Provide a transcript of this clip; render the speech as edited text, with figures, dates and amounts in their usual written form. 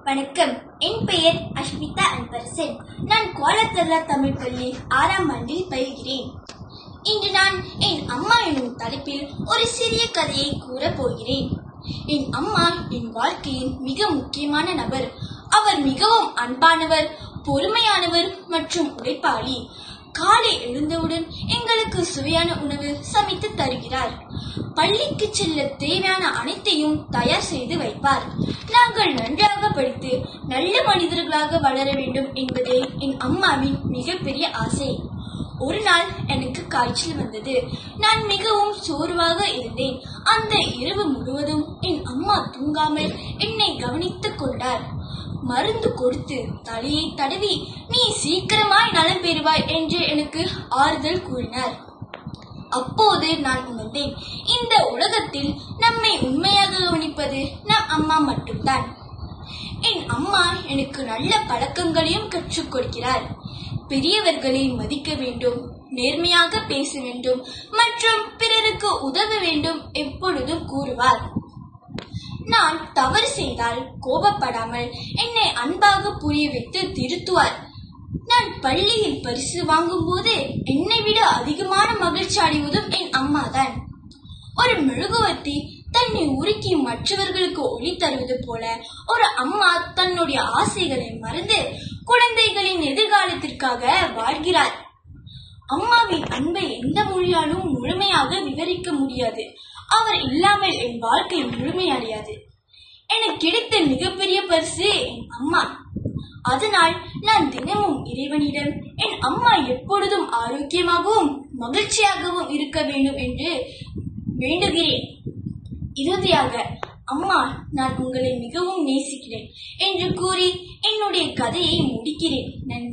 வணக்கம். என் பெயர் அஷ்மிதா அன்பரசன். நான் கோலத்தல்லா தமிழ் பள்ளி 6ஆம் ஆண்டில் பயில்கிறேன். இன்று நான் என் அம்மா எனும் தலைப்பில் ஒரு சிறிய கதையை கூறப் போகிறேன். என் அம்மா என் வாழ்க்கையில் மிக முக்கியமான நபர். அவர் மிகவும் அன்பானவர், பொறுமையானவர் மற்றும் உழைப்பாளி. காலை எழுந்தவுடன் எங்களுக்கு சுவையான உணவு சமைத்து தருகிறார். பள்ளிக்கு செல்ல தேவையான அனைத்தையும் தயார் செய்து வைப்பார். நாங்கள் நன்றாக படித்து நல்ல மனிதர்களாக வளர வேண்டும் என்பதே என் அம்மாவின் மிகப்பெரிய ஆசை. ஒரு நாள் எனக்கு காய்ச்சல் வந்தது. நான் மிகவும் சோர்வாக இருந்தேன். அந்த இரவு முழுவதும் என் அம்மா தூங்காமல் என்னை கவனித்துக் கொண்டார். மருந்து கொடுத்து தலையை தடவி நீ சீக்கிரமாய் நலம் பெறுவாய் என்று எனக்கு ஆறுதல் கூறினார். அப்போது நான் உணர்ந்தேன், இந்த உலகத்தில் நம்மை உண்மையாக கவனிப்பது நம் அம்மா மட்டும்தான். என் அம்மா எனக்கு நல்ல பழக்கங்களையும் கற்றுக் கொடுக்கிறார். பெரியவர்களை மதிக்க வேண்டும், நேர்மையாக பேச வேண்டும் மற்றும் பிறருக்கு உதவ வேண்டும் எப்பொழுதும் கூறுவார். நான் தவறு செய்தால் கோபப்படாமல் என்னை அன்பாக புரிய வைத்து திருத்துவார். நான் பள்ளியில் பரிசு வாங்கும் போது என்னை விட அதிகமான மகிழ்ச்சி அடைவதும் என் அம்மாதான். ஒரு மெழுகுவர்த்தி தன்னை உருக்கி மற்றவர்களுக்கு ஒளி தருவது போல ஒரு அம்மா தன்னுடைய ஆசைகளை மறந்து குழந்தைகளின் எதிர்காலத்திற்காக வாழ்கிறார். அம்மாவின் அன்பை எந்த மொழியாலும் முழுமையாக விவரிக்க முடியாது. அவர் இல்லாமல் என் வாழ்க்கை முழுமையடையாது. எனக்கு கிடைத்த மிகப்பெரிய பரிசு என் அம்மா. அதனால் நான் தினமும் இறைவனிடம் என் அம்மா எப்பொழுதும் ஆரோக்கியமாகவும் மகிழ்ச்சியாகவும் இருக்க வேண்டும் என்று வேண்டுகிறேன். இறுதியாக, அம்மா, நான் உங்களை மிகவும் நேசிக்கிறேன் என்று கூறி என்னுடைய கதையை முடிக்கிறேன். நன்றி.